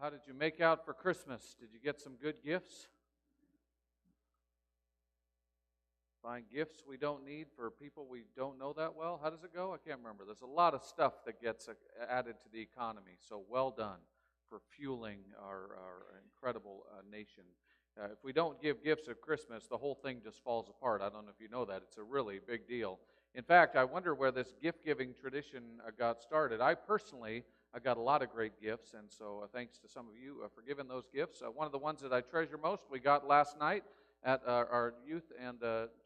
how did you make out for Christmas? Did you get some good gifts? Buying gifts we don't need for people we don't know that well? How does it go? I can't remember. There's a lot of stuff that gets added to the economy. So well done for fueling our incredible nation. If we don't give gifts at Christmas, the whole thing just falls apart. I don't know if you know that. It's a really big deal. In fact, I wonder where this gift-giving tradition got started. I personally got a lot of great gifts, and so thanks to some of you for giving those gifts. One of the ones that I treasure most we got last night at our youth and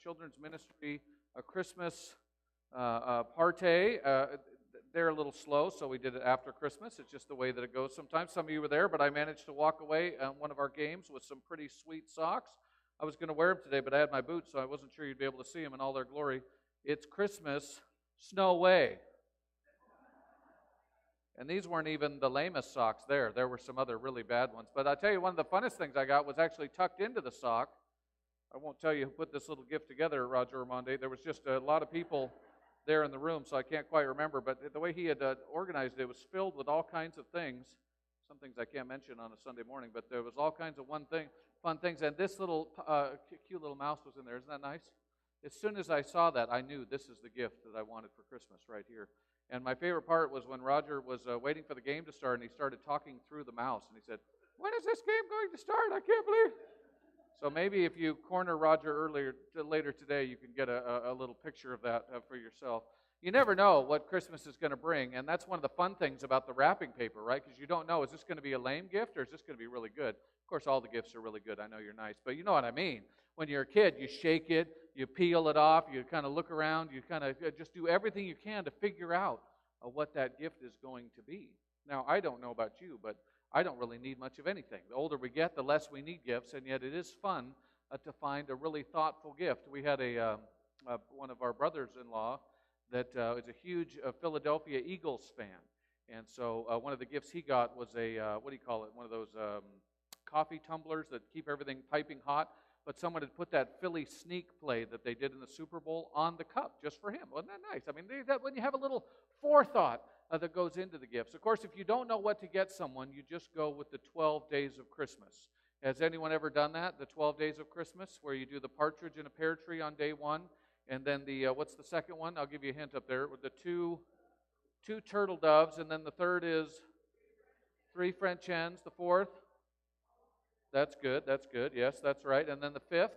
children's ministry Christmas party. They're a little slow, so we did it after Christmas. It's just the way that it goes sometimes. Some of you were there, but I managed to walk away on one of our games with some pretty sweet socks. I was going to wear them today, but I had my boots, so I wasn't sure you'd be able to see them in all their glory. It's Christmas, snow way. And these weren't even the lamest socks there. There were some other really bad ones. But I tell you, one of the funnest things I got was actually tucked into the sock. I won't tell you who put this little gift together, Roger Armande. There was just a lot of people there in the room, so I can't quite remember. But the way he had organized it was filled with all kinds of things. Some things I can't mention on a Sunday morning, but there was all kinds of fun things. And this little cute little mouse was in there. Isn't that nice? As soon as I saw that, I knew this is the gift that I wanted for Christmas right here. And my favorite part was when Roger was waiting for the game to start, and he started talking through the mouse. And he said, "When is this game going to start? I can't believe it." So maybe if you corner Roger later today, you can get a little picture of that for yourself. You never know what Christmas is going to bring, and that's one of the fun things about the wrapping paper, right? Because you don't know, is this going to be a lame gift or is this going to be really good? Of course, all the gifts are really good. I know you're nice, but you know what I mean. When you're a kid, you shake it, you peel it off, you kind of look around, you kind of just do everything you can to figure out what that gift is going to be. Now, I don't know about you, but I don't really need much of anything. The older we get, the less we need gifts, and yet it is fun to find a really thoughtful gift. We had one of our brothers-in-law that is a huge Philadelphia Eagles fan, and so one of the gifts he got was one of those coffee tumblers that keep everything piping hot, but someone had put that Philly sneak play that they did in the Super Bowl on the cup just for him. Wasn't that nice? I mean, when you have a little forethought that goes into the gifts. Of course, if you don't know what to get someone, you just go with the 12 days of Christmas. Has anyone ever done that, the 12 days of Christmas, where you do the partridge in a pear tree on day one, and then what's the second one? I'll give you a hint up there. With the two turtle doves, and then the third is 3 French hens. The fourth? That's good. Yes, that's right. And then the fifth?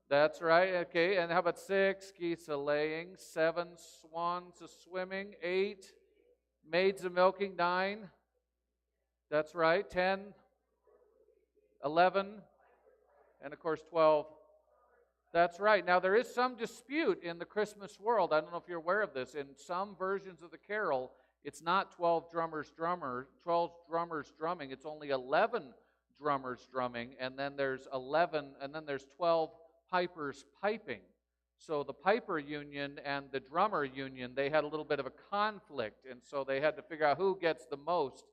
That's right. Okay. And how about 6 geese a-laying, 7 swans a-swimming, 8 maids a-milking, 9? That's right. 10, 11, and of course 12. That's right. Now there is some dispute in the Christmas world. I don't know if you're aware of this. In some versions of the carol, it's not 12 drummers drumming. It's only 11 drummers drumming, and then there's 12 pipers piping. So the piper union and the drummer union, they had a little bit of a conflict, and so they had to figure out who gets the most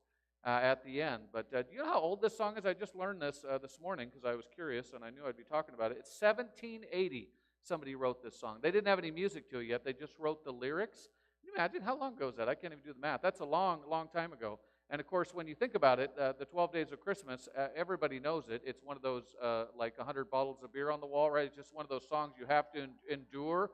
at the end. But do you know how old this song is? I just learned this morning because I was curious, and I knew I'd be talking about it. It's 1780 somebody wrote this song. They didn't have any music to it yet. They just wrote the lyrics. Can you imagine how long ago is that? I can't even do the math. That's a long, long time ago. And, of course, when you think about it, the 12 Days of Christmas, everybody knows it. It's one of those, like 100 bottles of beer on the wall, right? It's just one of those songs you have to endure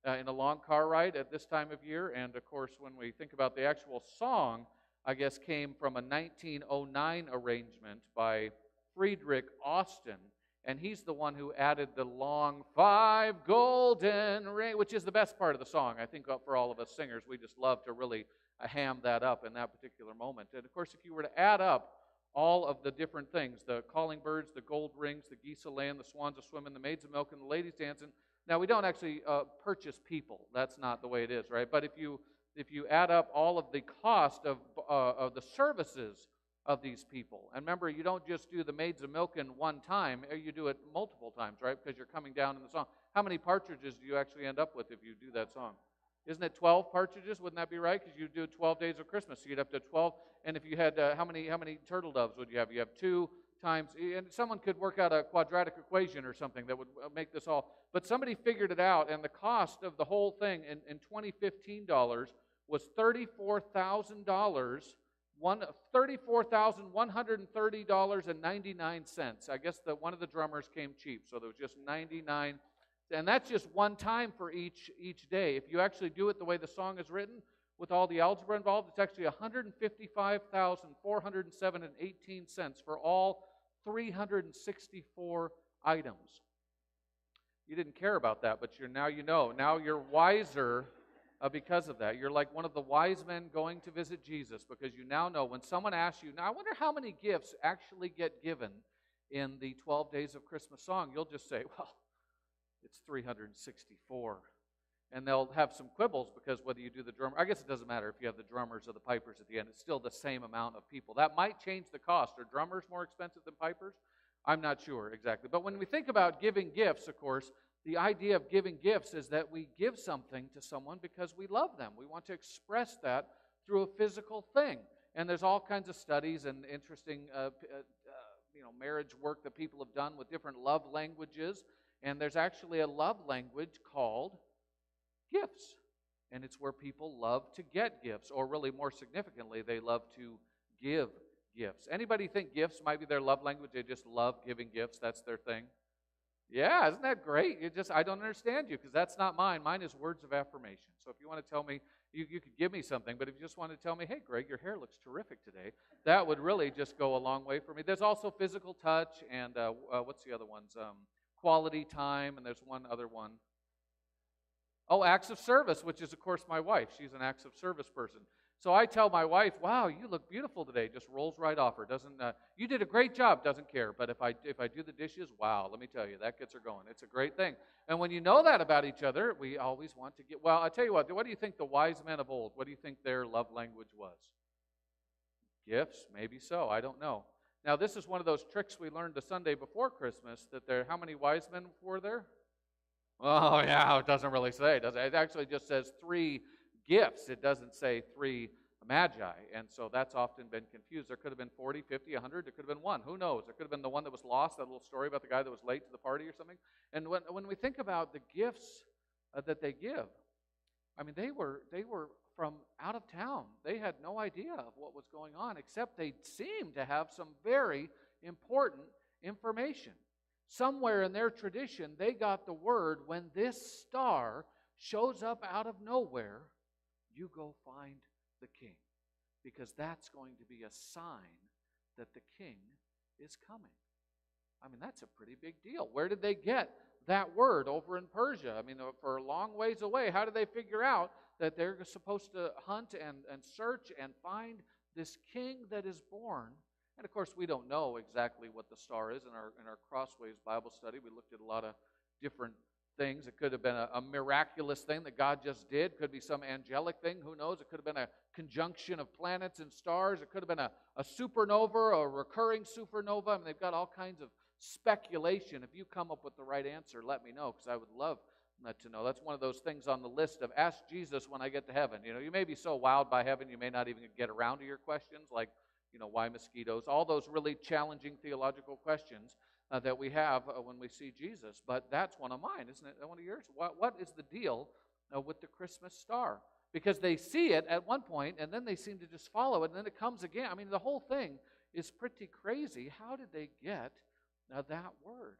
in a long car ride at this time of year. And, of course, when we think about the actual song, I guess came from a 1909 arrangement by Friedrich Austin. And he's the one who added the long 5 golden rings, which is the best part of the song. I think for all of us singers, we just love to really ham that up in that particular moment. And of course, if you were to add up all of the different things, the calling birds, the gold rings, the geese a-laying, the swans a-swimming, the maids a-milking, the ladies dancing. Now, we don't actually purchase people. That's not the way it is, right? But if you add up all of the cost of the services of these people, and remember, you don't just do the maids a-milking one time, you do it multiple times, right? Because you're coming down in the song. How many partridges do you actually end up with if you do that song? Isn't it 12 partridges? Wouldn't that be right? Because you do 12 days of Christmas, so you'd have to 12. And if you had, how many turtle doves would you have? You have 2 times, and someone could work out a quadratic equation or something that would make this all. But somebody figured it out, and the cost of the whole thing in 2015 dollars was $34,000 $34,130.99. I guess one of the drummers came cheap, so there was just 99. And that's just one time for each day. If you actually do it the way the song is written, with all the algebra involved, it's actually $155,407.18 for all 364 items. You didn't care about that, but now you know. Now you're wiser because of that. You're like one of the wise men going to visit Jesus, because you now know when someone asks you, now I wonder how many gifts actually get given in the 12 Days of Christmas song. You'll just say, well, it's 364. And they'll have some quibbles, because whether you do the drummer, I guess it doesn't matter if you have the drummers or the pipers at the end. It's still the same amount of people. That might change the cost. Are drummers more expensive than pipers? I'm not sure exactly. But when we think about giving gifts, of course, the idea of giving gifts is that we give something to someone because we love them. We want to express that through a physical thing. And there's all kinds of studies and interesting marriage work that people have done with different love languages. And there's actually a love language called gifts. And it's where people love to get gifts, or really more significantly, they love to give gifts. Anybody think gifts might be their love language? They just love giving gifts. That's their thing. Yeah, isn't that great? I don't understand you, because that's not mine. Mine is words of affirmation. So if you want to tell me, you could give me something, but if you just want to tell me, hey, Greg, your hair looks terrific today, that would really just go a long way for me. There's also physical touch, and what's the other ones? Quality time, and there's one other one. Oh, acts of service, which is, of course, my wife. She's an acts of service person. So I tell my wife, wow, you look beautiful today. Just rolls right off her. You did a great job, doesn't care. But if I do the dishes, wow, let me tell you, that gets her going. It's a great thing. And when you know that about each other, we always want to get, well, I tell you what do you think the wise men of old, what do you think their love language was? Gifts? Maybe so. I don't know. Now, this is one of those tricks we learned the Sunday before Christmas, how many wise men were there? Oh, yeah, it doesn't really say, does it? It actually just says 3 gifts. It doesn't say 3 Magi. And so that's often been confused. There could have been 40, 50, 100. There could have been 1. Who knows? There could have been the one that was lost, that little story about the guy that was late to the party or something. And when we think about the gifts that they give, I mean, they were from out of town. They had no idea of what was going on, except they seemed to have some very important information. Somewhere in their tradition, they got the word, when this star shows up out of nowhere, you go find the king, because that's going to be a sign that the king is coming. I mean, that's a pretty big deal. Where did they get that word? Over in Persia. I mean, for a long ways away. How did they figure out that they're supposed to hunt and search and find this king that is born? And of course, we don't know exactly what the star is. In our Crossways Bible study, we looked at a lot of different things. It could have been a miraculous thing that God just did. Could be some angelic thing. Who knows? It could have been a conjunction of planets and stars. It could have been a supernova or a recurring supernova. I mean, they've got all kinds of speculation. If you come up with the right answer, let me know, because I would love to know. That's one of those things on the list of ask Jesus when I get to heaven. You may be so wowed by heaven you may not even get around to your questions, like, why mosquitoes? All those really challenging theological questions that we have when we see Jesus. But that's one of mine, isn't it? One of yours? What is the deal with the Christmas star? Because they see it at one point, and then they seem to just follow it, and then it comes again. I mean, the whole thing is pretty crazy. How did they get that word?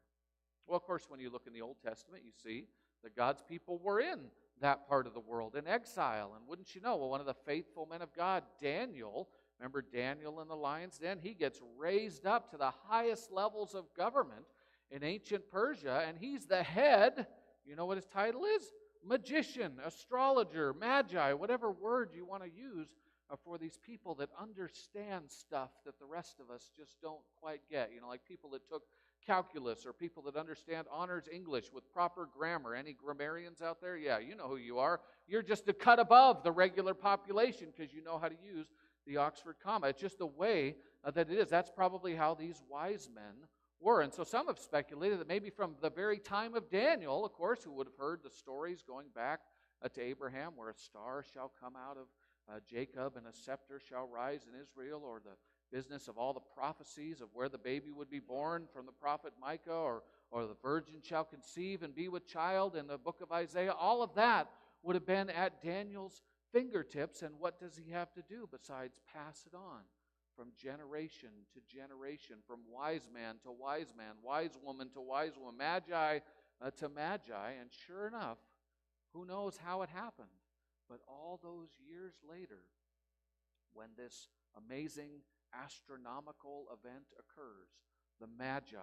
Well, of course, when you look in the Old Testament, you see that God's people were in that part of the world in exile. And wouldn't you know, one of the faithful men of God, Daniel, remember Daniel in the lion's den? He gets raised up to the highest levels of government in ancient Persia, and he's the head. You know what his title is? Magician, astrologer, magi, whatever word you want to use for these people that understand stuff that the rest of us just don't quite get. Like people that took calculus, or people that understand honors English with proper grammar. Any grammarians out there? Yeah, you know who you are. You're just a cut above the regular population because you know how to use the Oxford comma. It's just the way that it is. That's probably how these wise men were. And so some have speculated that maybe from the very time of Daniel, of course, who would have heard the stories going back to Abraham, where a star shall come out of Jacob and a scepter shall rise in Israel, or the business of all the prophecies of where the baby would be born from the prophet Micah, or the virgin shall conceive and be with child in the book of Isaiah. All of that would have been at Daniel's fingertips, and what does he have to do besides pass it on from generation to generation, from wise man to wise man, wise woman to wise woman, magi to magi, and sure enough, who knows how it happened, but all those years later, when this amazing astronomical event occurs, the Magi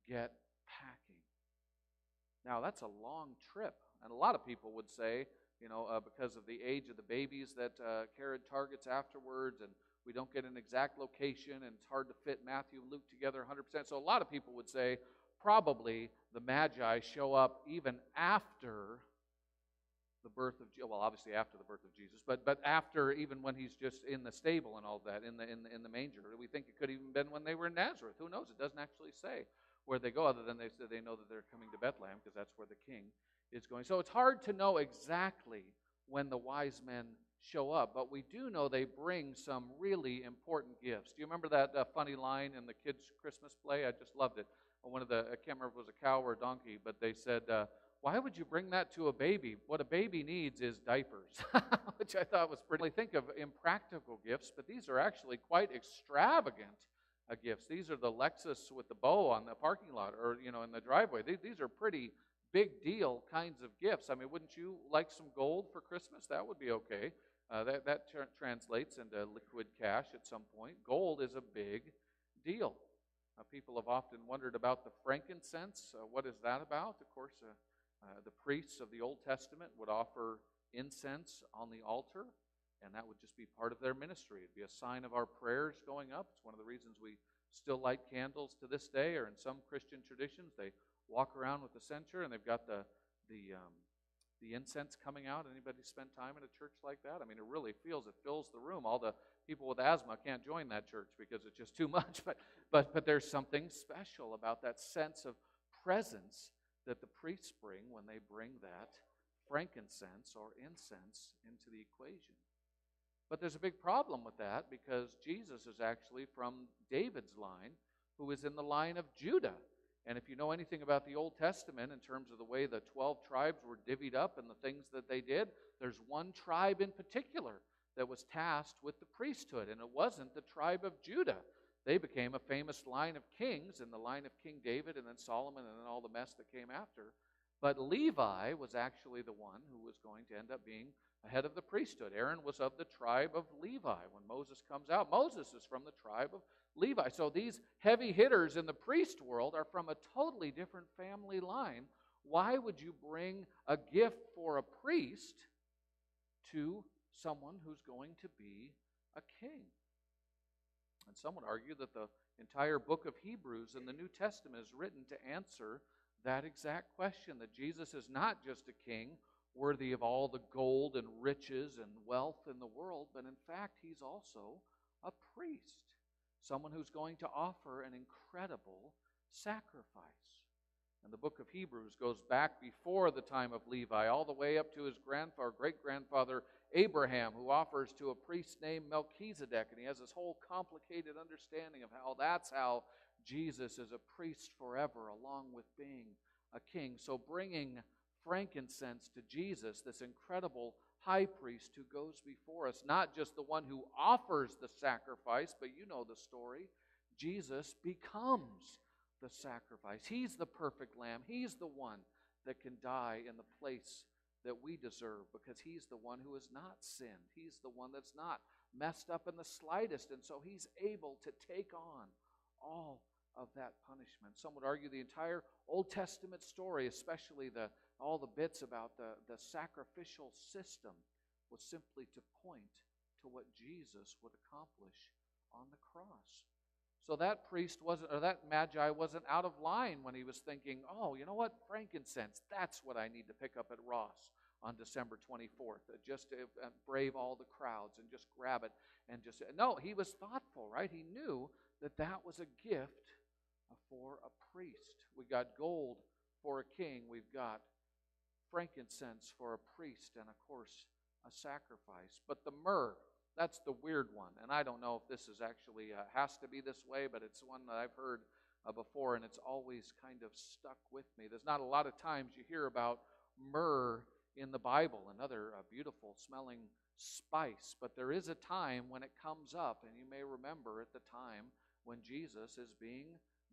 get packing. Now, that's a long trip, and a lot of people would say, because of the age of the babies that Herod targets afterwards, and we don't get an exact location, and it's hard to fit Matthew and Luke together 100%. So a lot of people would say probably the Magi show up even after the birth of, well, obviously after the birth of Jesus, but after, even when he's just in the stable and all that, in the manger. We think it could even been when they were in Nazareth. Who knows? It doesn't actually say where they go, other than they say they know that they're coming to Bethlehem, because that's where the king is going. So it's hard to know exactly when the wise men show up, but we do know they bring some really important gifts. Do you remember that funny line in the kids' Christmas play? I just loved it. I can't remember if it was a cow or a donkey, but they said, why would you bring that to a baby? What a baby needs is diapers, which I thought was pretty. Think of impractical gifts, but these are actually quite extravagant gifts. These are the Lexus with the bow on the parking lot, or in the driveway. These are pretty big deal kinds of gifts. I mean, wouldn't you like some gold for Christmas? That would be okay. That translates into liquid cash at some point. Gold is a big deal. People have often wondered about the frankincense. What is that about? Of course, the priests of the Old Testament would offer incense on the altar, and that would just be part of their ministry. It'd be a sign of our prayers going up. It's one of the reasons we still light candles to this day, or in some Christian traditions, they walk around with the censer, and they've got the incense coming out. Anybody spend time in a church like that? I mean, it fills the room. All the people with asthma can't join that church because it's just too much. But there's something special about that sense of presence that the priests bring when they bring that frankincense or incense into the equation. But there's a big problem with that, because Jesus is actually from David's line, who is in the line of Judah. And if you know anything about the Old Testament in terms of the way the 12 tribes were divvied up and the things that they did, there's one tribe in particular that was tasked with the priesthood, and it wasn't the tribe of Judah. They became a famous line of kings in the line of King David and then Solomon and then all the mess that came after. But Levi was actually the one who was going to end up being ahead of the priesthood. Aaron was of the tribe of Levi. When Moses comes out, Moses is from the tribe of Levi. So these heavy hitters in the priest world are from a totally different family line. Why would you bring a gift for a priest to someone who's going to be a king? And some would argue that the entire book of Hebrews in the New Testament is written to answer that exact question, that Jesus is not just a king worthy of all the gold and riches and wealth in the world, but in fact, he's also a priest, someone who's going to offer an incredible sacrifice. And the book of Hebrews goes back before the time of Levi, all the way up to his great-grandfather Abraham, who offers to a priest named Melchizedek, and he has this whole complicated understanding of that's how Jesus is a priest forever, along with being a king. So bringing frankincense to Jesus, this incredible high priest who goes before us, not just the one who offers the sacrifice, but you know the story, Jesus becomes the sacrifice. He's the perfect lamb. He's the one that can die in the place that we deserve, because he's the one who has not sinned. He's the one that's not messed up in the slightest, and so he's able to take on all of that punishment. Some would argue the entire Old Testament story, especially all the bits about the sacrificial system, was simply to point to what Jesus would accomplish on the cross. So that that Magi wasn't out of line when he was thinking, oh, you know what, frankincense, that's what I need to pick up at Ross on December 24th, just to brave all the crowds and just grab it and just... No, he was thoughtful, right? He knew that was a gift for a priest. We got gold for a king. We've got frankincense for a priest, and of course, a sacrifice. But the myrrh, that's the weird one. And I don't know if this is actually has to be this way, but it's one that I've heard before, and it's always kind of stuck with me. There's not a lot of times you hear about myrrh in the Bible, another beautiful smelling spice. But there is a time when it comes up, and you may remember at the time when Jesus is being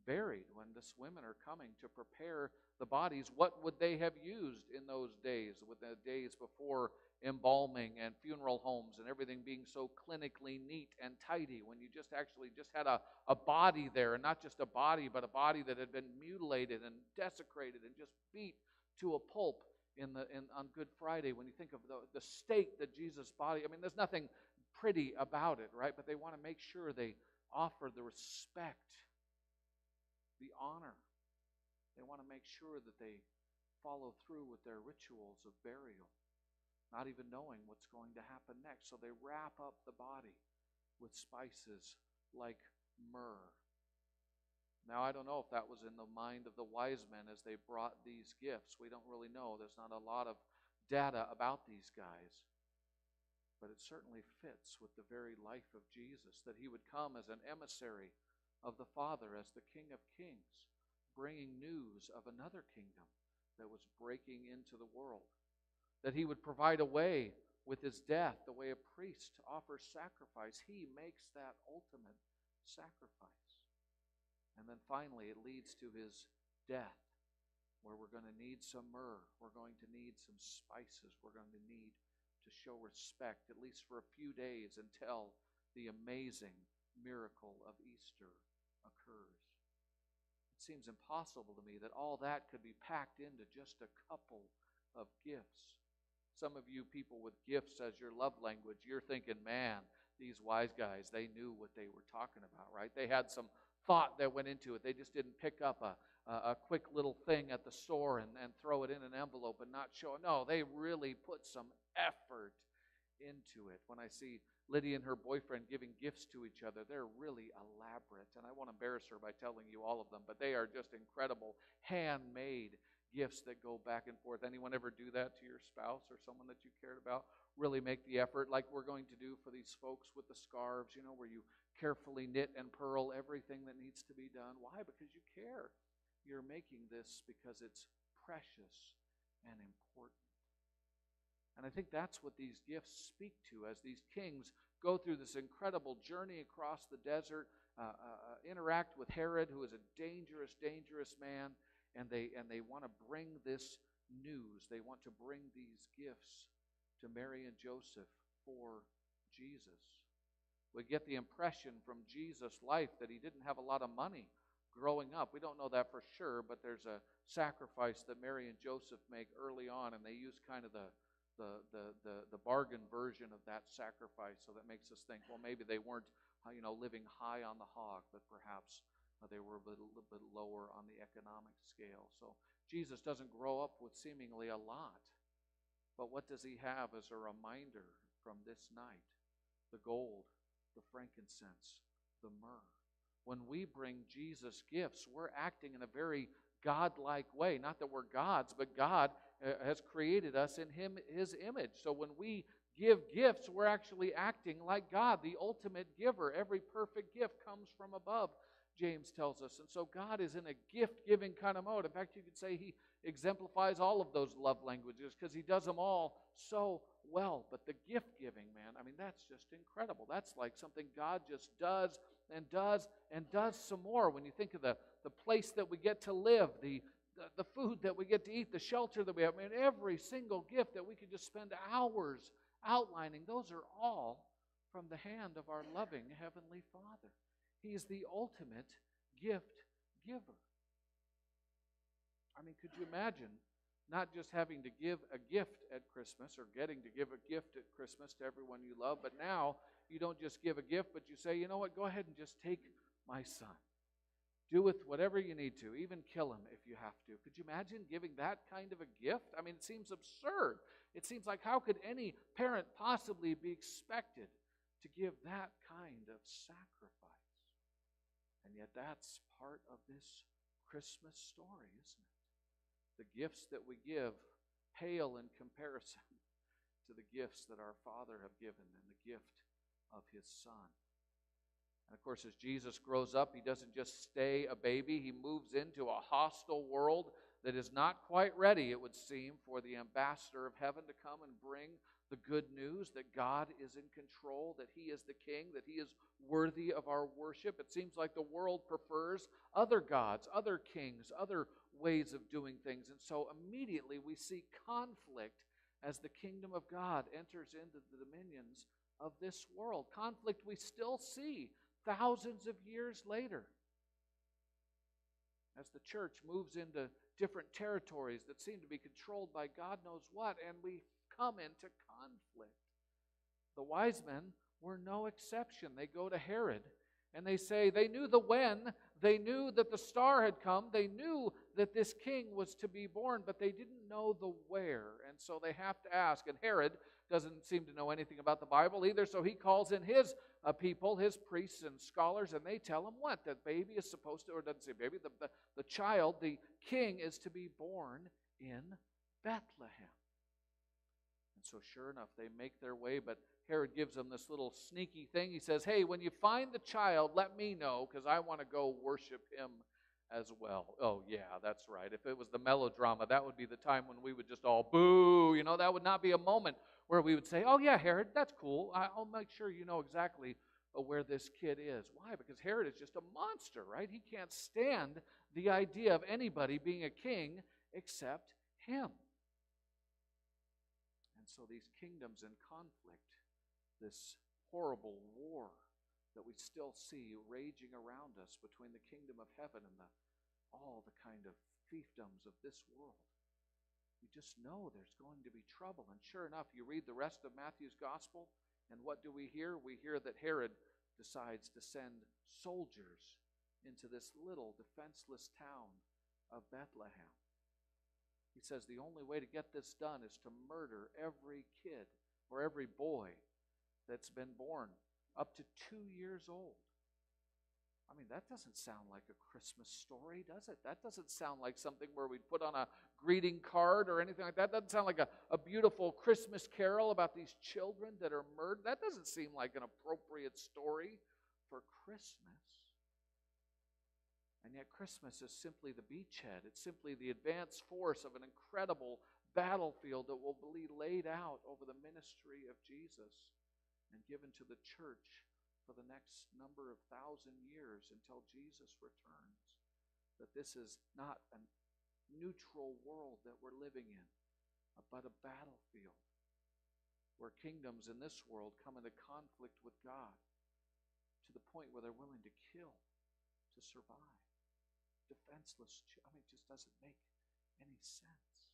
buried, when the women are coming to prepare the bodies. What would they have used in those days, with the days before embalming and funeral homes and everything being so clinically neat and tidy, when you just had a body there, and not just a body, but a body that had been mutilated and desecrated and just beat to a pulp on Good Friday. When you think of the state that Jesus' body, I mean, there's nothing pretty about it, right? But they want to make sure they offer the respect, the honor. They want to make sure that they follow through with their rituals of burial, not even knowing what's going to happen next. So they wrap up the body with spices like myrrh. Now, I don't know if that was in the mind of the wise men as they brought these gifts. We don't really know. There's not a lot of data about these guys. But it certainly fits with the very life of Jesus, that he would come as an emissary of the Father, as the King of Kings, bringing news of another kingdom that was breaking into the world. That he would provide a way with his death, the way a priest offers sacrifice. He makes that ultimate sacrifice. And then finally it leads to his death, where we're going to need some myrrh. We're going to need some spices. We're going to need to show respect, at least for a few days, until the amazing miracle of Easter occurs. It seems impossible to me that all that could be packed into just a couple of gifts. Some of you people with gifts as your love language, you're thinking, man, these wise guys, they knew what they were talking about, right? They had some thought that went into it. They just didn't pick up a quick little thing at the store and throw it in an envelope and not show it. No, they really put some effort into it. When I see Lydia and her boyfriend giving gifts to each other, they're really elaborate. And I won't embarrass her by telling you all of them, but they are just incredible handmade gifts that go back and forth. Anyone ever do that to your spouse or someone that you cared about? Really make the effort, like we're going to do for these folks with the scarves, where you carefully knit and purl everything that needs to be done. Why? Because you care. You're making this because it's precious and important. And I think that's what these gifts speak to as these kings go through this incredible journey across the desert, interact with Herod, who is a dangerous, dangerous man, and they want to bring this news. They want to bring these gifts to Mary and Joseph for Jesus. We get the impression from Jesus' life that he didn't have a lot of money growing up. We don't know that for sure, but there's a sacrifice that Mary and Joseph make early on, and they use kind of the bargain version of that sacrifice. So that makes us think, well, maybe they weren't living high on the hog, but perhaps they were a little bit lower on the economic scale. So Jesus doesn't grow up with seemingly a lot. But what does he have as a reminder from this night? The gold, the frankincense, the myrrh. When we bring Jesus gifts, we're acting in a very God-like way. Not that we're gods, but God has created us in his image. So when we give gifts, we're actually acting like God, the ultimate giver. Every perfect gift comes from above, James tells us. And so God is in a gift-giving kind of mode. In fact, you could say he exemplifies all of those love languages because he does them all so well. But the gift-giving, man, I mean, that's just incredible. That's like something God just does and does and does some more. When you think of the place that we get to live, the food that we get to eat, the shelter that we have, I mean, every single gift that we could just spend hours outlining, those are all from the hand of our loving Heavenly Father. He is the ultimate gift giver. I mean, could you imagine not just having to give a gift at Christmas or getting to give a gift at Christmas to everyone you love, but now you don't just give a gift, but you say, you know what, go ahead and just take my son. Do with whatever you need to, even kill him if you have to. Could you imagine giving that kind of a gift? I mean, it seems absurd. It seems like, how could any parent possibly be expected to give that kind of sacrifice? And yet that's part of this Christmas story, isn't it? The gifts that we give pale in comparison to the gifts that our Father have given and the gift of his Son. And of course, as Jesus grows up, he doesn't just stay a baby. He moves into a hostile world that is not quite ready, it would seem, for the ambassador of heaven to come and bring the good news that God is in control, that He is the King, that He is worthy of our worship. It seems like the world prefers other gods, other kings, other ways of doing things. And so immediately we see conflict as the kingdom of God enters into the dominions of this world. Conflict we still see thousands of years later, as the church moves into different territories that seem to be controlled by God knows what, and we come into conflict. The wise men were no exception. They go to Herod, and they say they knew the when, they knew that the star had come, they knew that this king was to be born, but they didn't know the where, and so they have to ask. And Herod doesn't seem to know anything about the Bible either, so he calls in his people, his priests and scholars, and they tell him what? That baby is supposed to, or doesn't say baby, the child, the king is to be born in Bethlehem. And so sure enough, they make their way, but Herod gives them this little sneaky thing. He says, hey, when you find the child, let me know, because I want to go worship him as well. Oh, yeah, that's right. If it was the melodrama, that would be the time when we would just all boo. You know, that would not be a moment where we would say, oh, yeah, Herod, that's cool. I'll make sure you know exactly where this kid is. Why? Because Herod is just a monster, right? He can't stand the idea of anybody being a king except him. And so these kingdoms in conflict, this horrible war that we still see raging around us between the kingdom of heaven and all the kind of fiefdoms of this world. You just know there's going to be trouble. And sure enough, you read the rest of Matthew's gospel, and what do we hear? We hear that Herod decides to send soldiers into this little defenseless town of Bethlehem. He says the only way to get this done is to murder every kid or every boy that's been born up to 2 years old. I mean, that doesn't sound like a Christmas story, does it? That doesn't sound like something where we'd put on a greeting card or anything like that. That doesn't sound like a beautiful Christmas carol about these children that are murdered. That doesn't seem like an appropriate story for Christmas. And yet Christmas is simply the beachhead. It's simply the advance force of an incredible battlefield that will be laid out over the ministry of Jesus and given to the church for the next number of 1,000 years until Jesus returns. That this is not a neutral world that we're living in, but a battlefield where kingdoms in this world come into conflict with God to the point where they're willing to kill to survive. Defenseless, it just doesn't make any sense.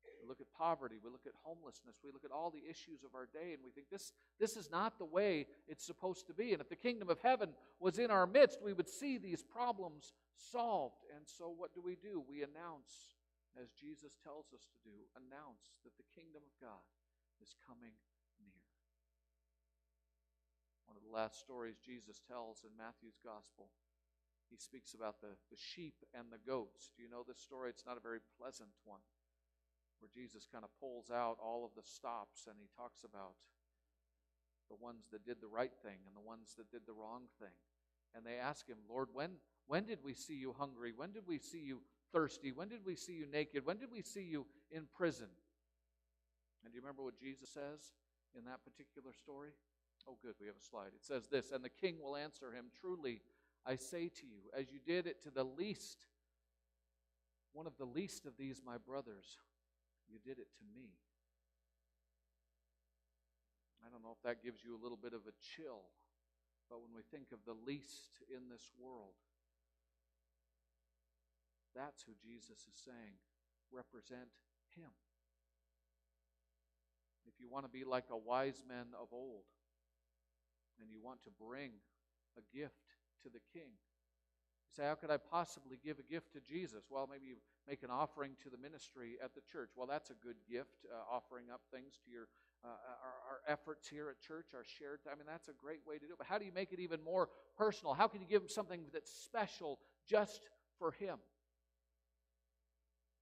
We look at poverty, we look at homelessness, we look at all the issues of our day, and we think this is not the way it's supposed to be. And if the kingdom of heaven was in our midst, we would see these problems solved. And so what do? We announce, as Jesus tells us to do, announce that the kingdom of God is coming near. One of the last stories Jesus tells in Matthew's gospel, he speaks about the sheep and the goats. Do you know this story? It's not a very pleasant one, where Jesus kind of pulls out all of the stops and he talks about the ones that did the right thing and the ones that did the wrong thing. And they ask him, Lord, when did we see you hungry? When did we see you thirsty? When did we see you naked? When did we see you in prison? And do you remember what Jesus says in that particular story? Oh, good, we have a slide. It says this, and the king will answer him, truly, I say to you, as you did it to the least, one of the least of these my brothers, you did it to me. I don't know if that gives you a little bit of a chill, but when we think of the least in this world, that's who Jesus is saying, represent him. If you want to be like the wise men of old, and you want to bring a gift to the king, you say, how could I possibly give a gift to Jesus? Well, maybe you make an offering to the ministry at the church. Well, that's a good gift, offering up things to your our efforts here at church, our shared. That's a great way to do it. But how do you make it even more personal? How can you give him something that's special just for him?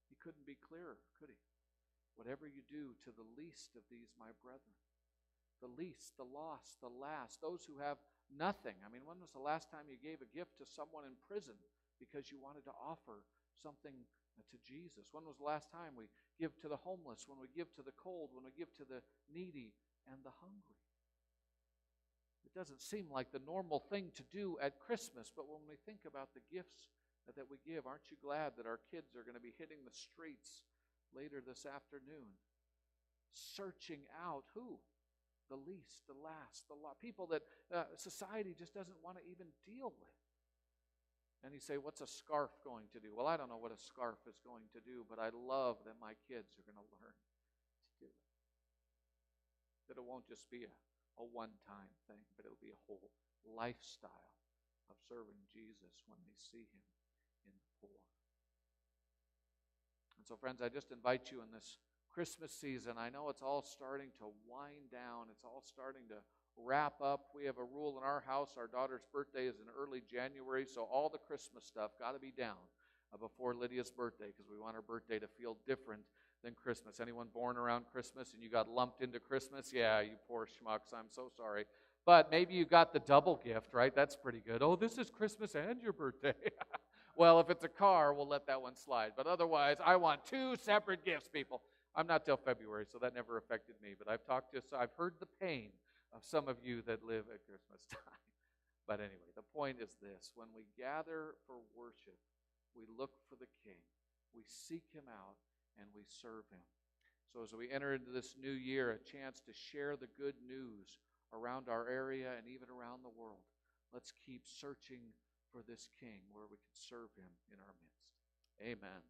He couldn't be clearer, could he? Whatever you do to the least of these, my brethren, the least, the lost, the last, those who have nothing. When was the last time you gave a gift to someone in prison because you wanted to offer something to Jesus? When was the last time we give to the homeless, when we give to the cold, when we give to the needy and the hungry? It doesn't seem like the normal thing to do at Christmas, but when we think about the gifts that we give, aren't you glad that our kids are going to be hitting the streets later this afternoon, searching out who? The least, the last, the people that society just doesn't want to even deal with. And you say, what's a scarf going to do? Well, I don't know what a scarf is going to do, but I love that my kids are going to learn to do it. That it won't just be a one-time thing, but it'll be a whole lifestyle of serving Jesus when they see him in the poor. And so, friends, I just invite you in this Christmas season. I know it's all starting to wind down. It's all starting to wrap up. We have a rule in our house. Our daughter's birthday is in early January, so all the Christmas stuff got to be down before Lydia's birthday, because we want her birthday to feel different than Christmas. Anyone born around Christmas and you got lumped into Christmas? Yeah, you poor schmucks. I'm so sorry. But maybe you got the double gift, right? That's pretty good. Oh, this is Christmas and your birthday. Well, if it's a car, we'll let that one slide. But otherwise, I want two separate gifts, people. I'm not till February, so that never affected me. But I've heard the pain of some of you that live at Christmas time. But anyway, the point is this. When we gather for worship, we look for the King. We seek him out, and we serve him. So as we enter into this new year, a chance to share the good news around our area and even around the world. Let's keep searching for this King where we can serve him in our midst. Amen.